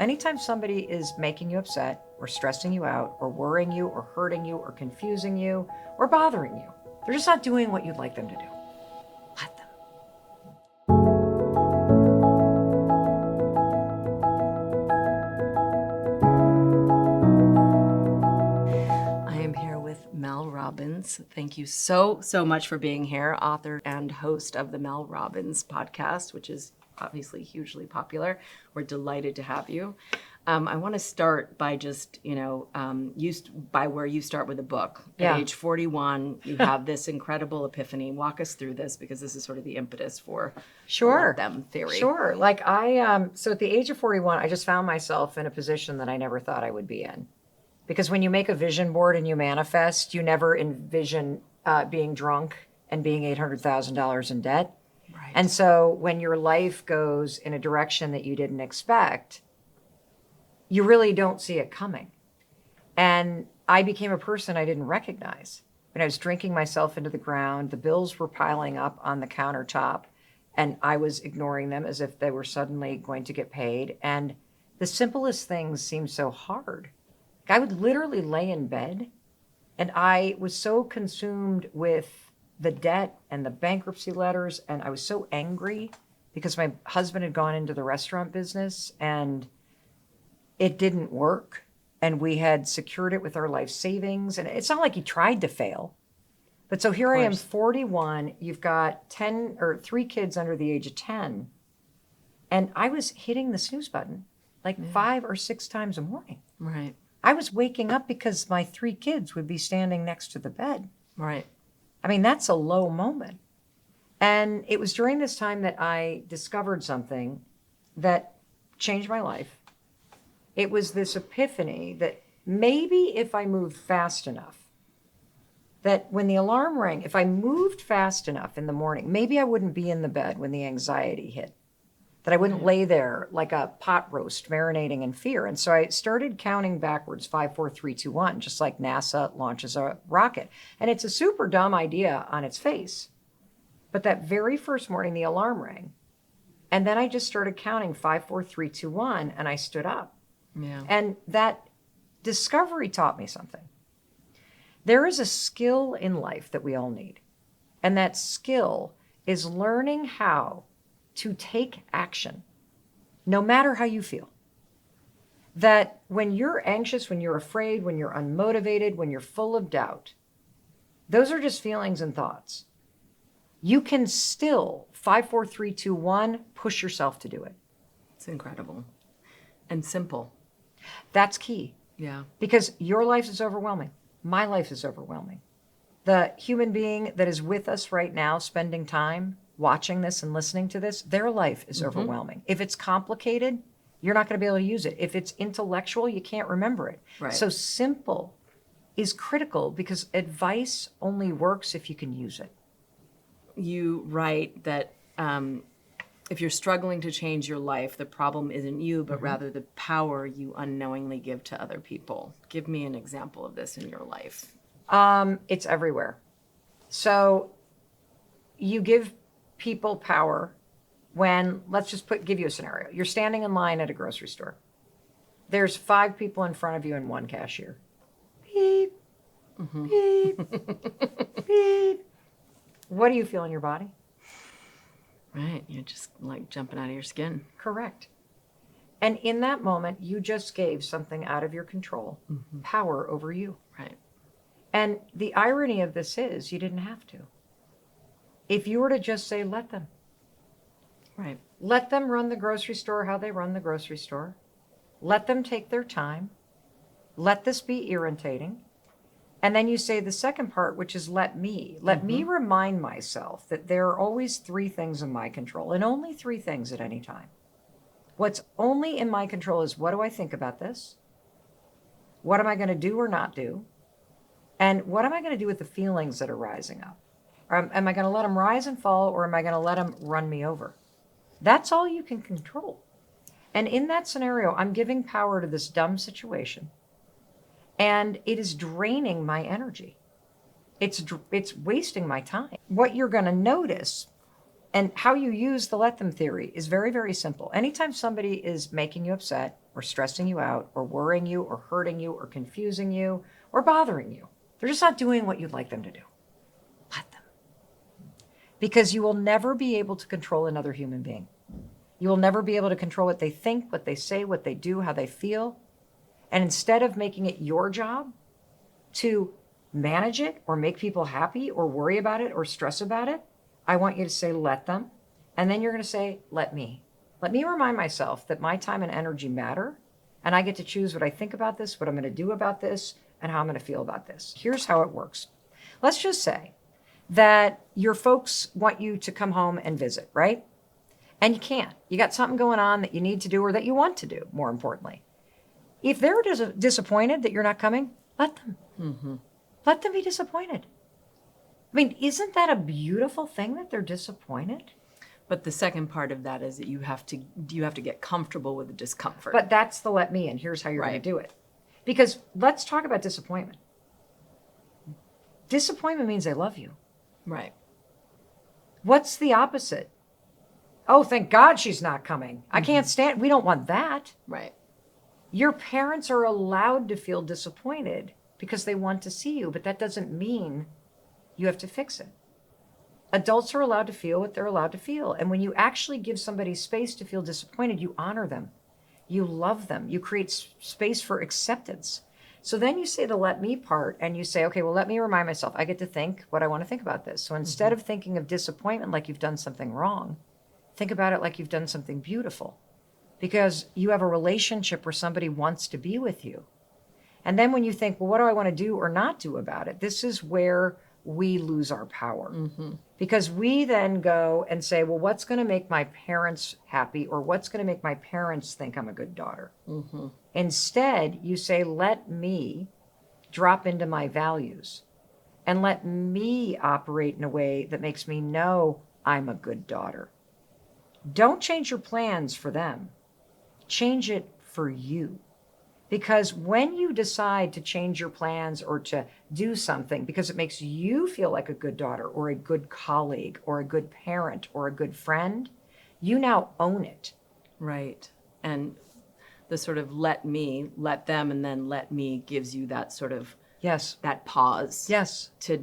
Anytime somebody is making you upset or stressing you out or worrying you or hurting you or confusing you or bothering you, they're just not doing what you'd like them to do. Let them. I am here with Mel Robbins. Thank you so much for being here, author and host of the Mel Robbins podcast, which is obviously hugely popular. We're delighted to have you. I want to start by just, by where you start with a book. At age 41, you have this incredible epiphany. Walk us through this, because this is sort of the impetus for the let them theory. Sure. Like so at the age of 41, I just found myself in a position that I never thought I would be in. Because when you make a vision board and you manifest, you never envision being drunk and being $800,000 in debt. Right. And so when your life goes in a direction that you didn't expect, you really don't see it coming. And I became a person I didn't recognize. When I was drinking myself into the ground, the bills were piling up on the countertop, and I was ignoring them as if they were suddenly going to get paid. And the simplest things seemed so hard. I would literally lay in bed, and I was so consumed with the debt and the bankruptcy letters, and I was so angry because my husband had gone into the restaurant business and it didn't work, and we had secured it with our life savings, and it's not like he tried to fail. But so here I am, 41, you've got 3 kids under the age of 10, and I was hitting the snooze button like 5 or 6 times a morning. Right. I was waking up because my 3 kids would be standing next to the bed. Right. I mean, that's a low moment. And it was during this time that I discovered something that changed my life. It was this epiphany that maybe if I moved fast enough, that when the alarm rang, if I moved fast enough in the morning, maybe I wouldn't be in the bed when the anxiety hit. That I wouldn't lay there like a pot roast marinating in fear. And so I started counting backwards, 5, 4, 3, 2, 1, just like NASA launches a rocket. And it's a super dumb idea on its face. But that very first morning, the alarm rang. And then I just started counting 5, 4, 3, 2, 1, and I stood up. Yeah. And that discovery taught me something. There is a skill in life that we all need. And that skill is learning how to take action, no matter how you feel. That when you're anxious, when you're afraid, when you're unmotivated, when you're full of doubt, those are just feelings and thoughts. You can still, 5, 4, 3, 2, 1, push yourself to do it. It's incredible. And simple. That's key. Yeah. Because your life is overwhelming. My life is overwhelming. The human being that is with us right now, spending time watching this and listening to this, their life is overwhelming. If it's complicated, you're not going to be able to use it. If it's intellectual, you can't remember it. Right. So simple is critical, because advice only works if you can use it. You write that if you're struggling to change your life, the problem isn't you, but rather the power you unknowingly give to other people. Give me an example of this in your life. It's everywhere. So you give people power when, let's just give you a scenario. You're standing in line at a grocery store. There's 5 people in front of you and 1 cashier. Beep, beep, beep. What do you feel in your body? Right, you're just like jumping out of your skin. Correct. And in that moment, you just gave something out of your control, power over you. Right. And the irony of this is you didn't have to. If you were to just say, let them. Right. Let them run the grocery store how they run the grocery store. Let them take their time. Let this be irritating. And then you say the second part, which is let me. Let me remind myself that there are always 3 things in my control, and only 3 things at any time. What's only in my control is, what do I think about this? What am I going to do or not do? And what am I going to do with the feelings that are rising up? Am I going to let them rise and fall, or am I going to let them run me over? That's all you can control. And in that scenario, I'm giving power to this dumb situation, and it is draining my energy. It's wasting my time. What you're going to notice and how you use the let them theory is very, very simple. Anytime somebody is making you upset or stressing you out or worrying you or hurting you or confusing you or bothering you. They're just not doing what you'd like them to do. Let them. Because you will never be able to control another human being. You will never be able to control what they think, what they say, what they do, how they feel. And instead of making it your job to manage it or make people happy or worry about it or stress about it, I want you to say, let them. And then you're going to say, let me. Let me remind myself that my time and energy matter. And I get to choose what I think about this, what I'm going to do about this, and how I'm going to feel about this. Here's how it works. Let's just say that your folks want you to come home and visit, right? And you can't. You got something going on that you need to do or that you want to do, more importantly. If they're disappointed that you're not coming, let them. Mm-hmm. Let them be disappointed. I mean, isn't that a beautiful thing that they're disappointed? But the second part of that is that you have to get comfortable with the discomfort. But that's the let me, and here's how you're Right. going to do it. Because let's talk about disappointment. Disappointment means they love you. Right. What's the opposite? Oh, thank God she's not coming. I can't stand. We don't want that. Right. Your parents are allowed to feel disappointed because they want to see you, but that doesn't mean you have to fix it. Adults are allowed to feel what they're allowed to feel. And when you actually give somebody space to feel disappointed, you honor them. You love them. You create space for acceptance. So then you say the let me part and you say, okay, well, let me remind myself. I get to think what I want to think about this. So instead of thinking of disappointment like you've done something wrong, think about it like you've done something beautiful. Because you have a relationship where somebody wants to be with you. And then when you think, well, what do I want to do or not do about it? This is where we lose our power. Mm-hmm. Because we then go and say, well, what's going to make my parents happy, or what's going to make my parents think I'm a good daughter? Mm-hmm. Instead, you say, let me drop into my values and let me operate in a way that makes me know I'm a good daughter. Don't change your plans for them. Change it for you. Because when you decide to change your plans or to do something because it makes you feel like a good daughter or a good colleague or a good parent or a good friend, you now own it. Right. And the sort of let me, let them, and then let me gives you that sort of Yes. that pause. Yes. To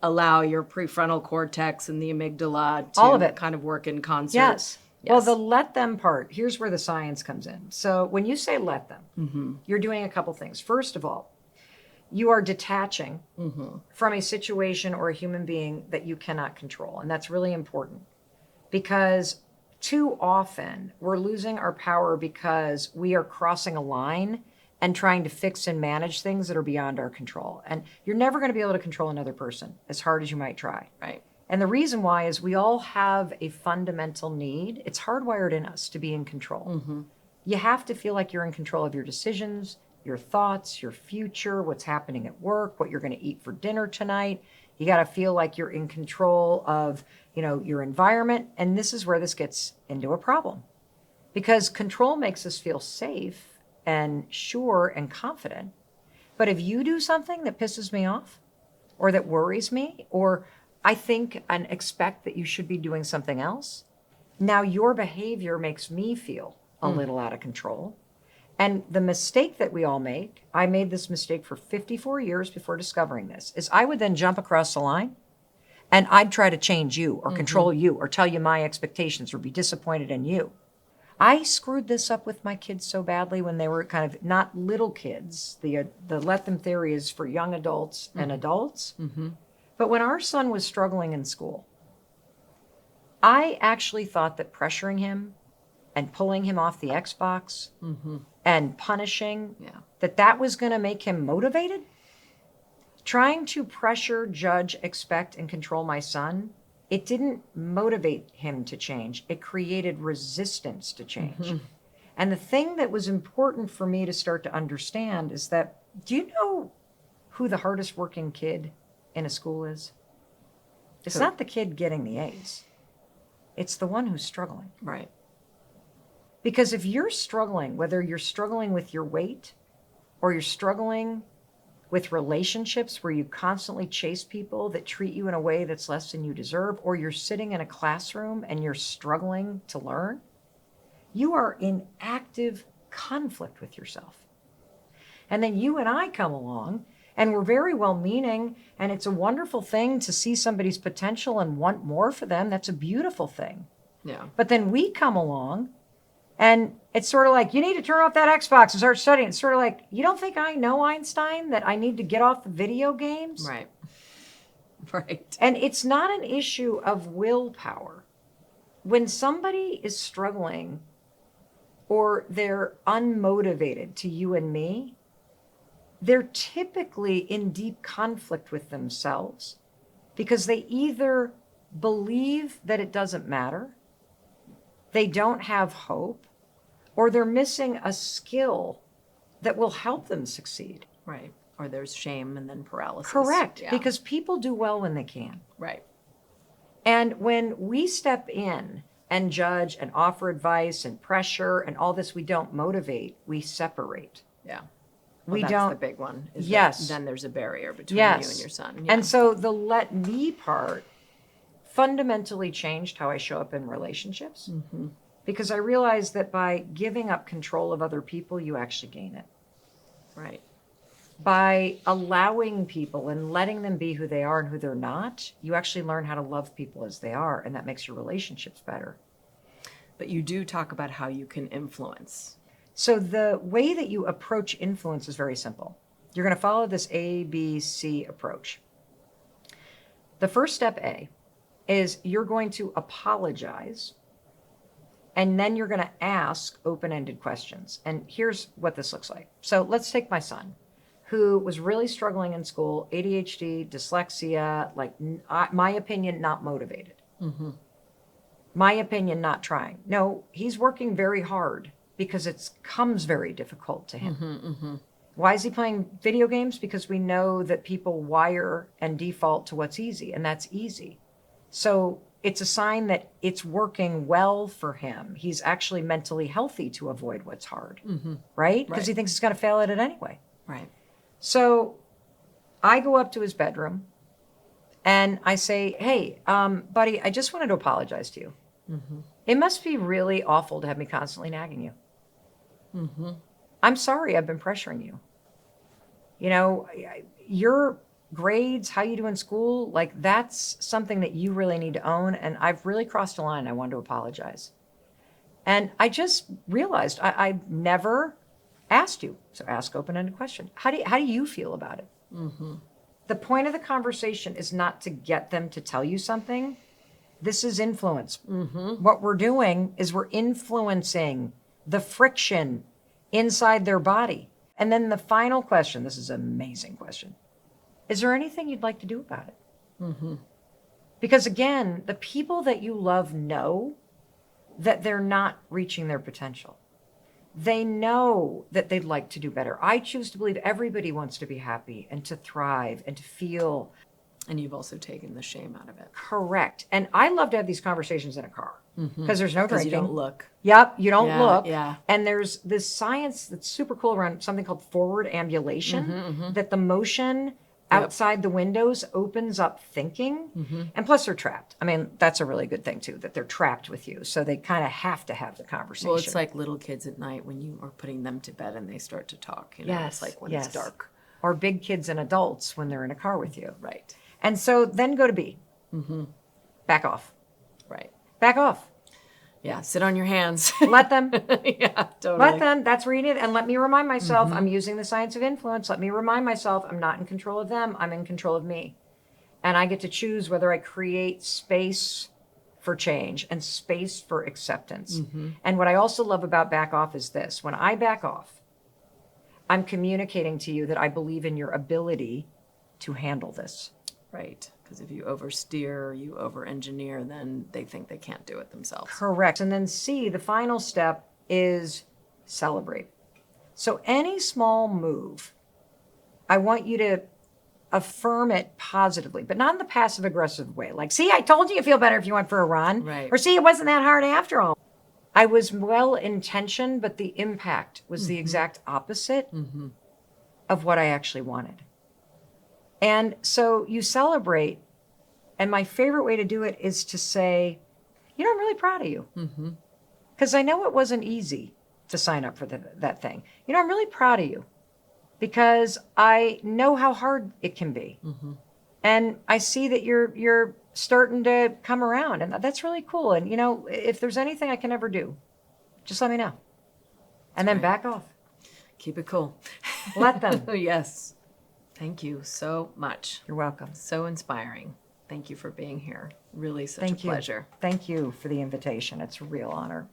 allow your prefrontal cortex and the amygdala to All of it. kind of work in concert. Yes. Well, the let them part, here's where the science comes in. So when you say let them, you're doing a couple things. First of all, you are detaching from a situation or a human being that you cannot control. And that's really important because too often we're losing our power because we are crossing a line and trying to fix and manage things that are beyond our control. And you're never going to be able to control another person as hard as you might try. Right. And the reason why is we all have a fundamental need. It's hardwired in us to be in control. Mm-hmm. You have to feel like you're in control of your decisions, your thoughts, your future, what's happening at work, what you're going to eat for dinner tonight. You got to feel like you're in control of, your environment. And this is where this gets into a problem. Because control makes us feel safe and sure and confident. But if you do something that pisses me off or that worries me, or I think and expect that you should be doing something else, now your behavior makes me feel a little out of control. And the mistake that we all make, I made this mistake for 54 years before discovering this, is I would then jump across the line and I'd try to change you or control you or tell you my expectations or be disappointed in you. I screwed this up with my kids so badly when they were kind of not little kids. The let them theory is for young adults and adults. Mm-hmm. But when our son was struggling in school, I actually thought that pressuring him and pulling him off the Xbox and punishing, that was going to make him motivated. Trying to pressure, judge, expect, and control my son, it didn't motivate him to change. It created resistance to change. And the thing that was important for me to start to understand is that, do you know who the hardest working kid in a school is? It's not the kid getting the A's. It's the one who's struggling. Right. Because if you're struggling, whether you're struggling with your weight or you're struggling with relationships where you constantly chase people that treat you in a way that's less than you deserve, or you're sitting in a classroom and you're struggling to learn, you are in active conflict with yourself. And then you and I come along and we're very well meaning, and it's a wonderful thing to see somebody's potential and want more for them. That's a beautiful thing. Yeah. But then we come along and it's sort of like, you need to turn off that Xbox and start studying. It's sort of like, you don't think I know, Einstein, that I need to get off the video games? Right. Right. And it's not an issue of willpower. When somebody is struggling or they're unmotivated to you and me, they're typically in deep conflict with themselves because they either believe that it doesn't matter, they don't have hope, or they're missing a skill that will help them succeed. Right. Or there's shame and then paralysis. Correct. Yeah. Because people do well when they can. Right. And when we step in and judge and offer advice and pressure and all this, we don't motivate, we separate. Yeah. We That's don't. the big one. Is Yes. Then there's a barrier between Yes. you and your son. Yeah. And so the let me part fundamentally changed how I show up in relationships because I realized that by giving up control of other people, you actually gain it. Right. By allowing people and letting them be who they are and who they're not, you actually learn how to love people as they are, and that makes your relationships better. But you do talk about how you can influence. So the way that you approach influence is very simple. You're going to follow this ABC approach. The first step, A, is you're going to apologize, and then you're going to ask open-ended questions. And here's what this looks like. So let's take my son, who was really struggling in school, ADHD, dyslexia, like my opinion, not motivated. My opinion, not trying. No, he's working very hard because it comes very difficult to him. Why is he playing video games? Because we know that people wire and default to what's easy, and that's easy. So it's a sign that it's working well for him. He's actually mentally healthy to avoid what's hard, right? Because he thinks he's going to fail at it anyway. Right. So I go up to his bedroom and I say, hey, buddy, I just wanted to apologize to you. It must be really awful to have me constantly nagging you. I'm sorry I've been pressuring you. You know, your grades, how you do in school, like that's something that you really need to own. And I've really crossed a line. I wanted to apologize. And I just realized I never asked you. So ask open-ended question. How do you feel about it? The point of the conversation is not to get them to tell you something. This is influence. What we're doing is we're influencing the friction inside their body. And then the final question, this is an amazing question. Is there anything you'd like to do about it? Because again, the people that you love know that they're not reaching their potential. They know that they'd like to do better. I choose to believe everybody wants to be happy and to thrive and to feel. And you've also taken the shame out of it. Correct. And I love to have these conversations in a car because there's no Because drinking. you don't look. Yep, you don't look. Yeah. And there's this science that's super cool around something called forward ambulation, that the motion outside the windows opens up thinking. And plus they're trapped. I mean, that's a really good thing too, that they're trapped with you. So they kind of have to have the conversation. Well, it's like little kids at night when you are putting them to bed and they start to talk. You know, Yes, it's like when yes. it's dark. Or big kids and adults when they're in a car with you. Right. And so then go to B. Back off. Right. Back off. Yeah. Sit on your hands. Let them. Yeah, totally. Let them. That's where you need it. And let me remind myself, I'm using the science of influence. Let me remind myself, I'm not in control of them. I'm in control of me. And I get to choose whether I create space for change and space for acceptance. And what I also love about back off is this. When I back off, I'm communicating to you that I believe in your ability to handle this. Right. Because if you oversteer, you over-engineer, then they think they can't do it themselves. Correct. And then C, the final step is celebrate. So any small move, I want you to affirm it positively, but not in the passive aggressive way. Like, see, I told you feel better if you went for a run. Right. Or see, it wasn't that hard after all. I was well intentioned, but the impact was the exact opposite of what I actually wanted. And so you celebrate. And my favorite way to do it is to say, you know, I'm really proud of you. Because I know it wasn't easy to sign up for that thing. You know, I'm really proud of you because I know how hard it can be. And I see that you're starting to come around, and that's really cool. And you know, if there's anything I can ever do, just let me know. And then back off. Keep it cool. Let them. Yes. Thank you so much. You're welcome. So inspiring. Thank you for being here. Really such Thank a you. pleasure. Thank you for the invitation. It's a real honor.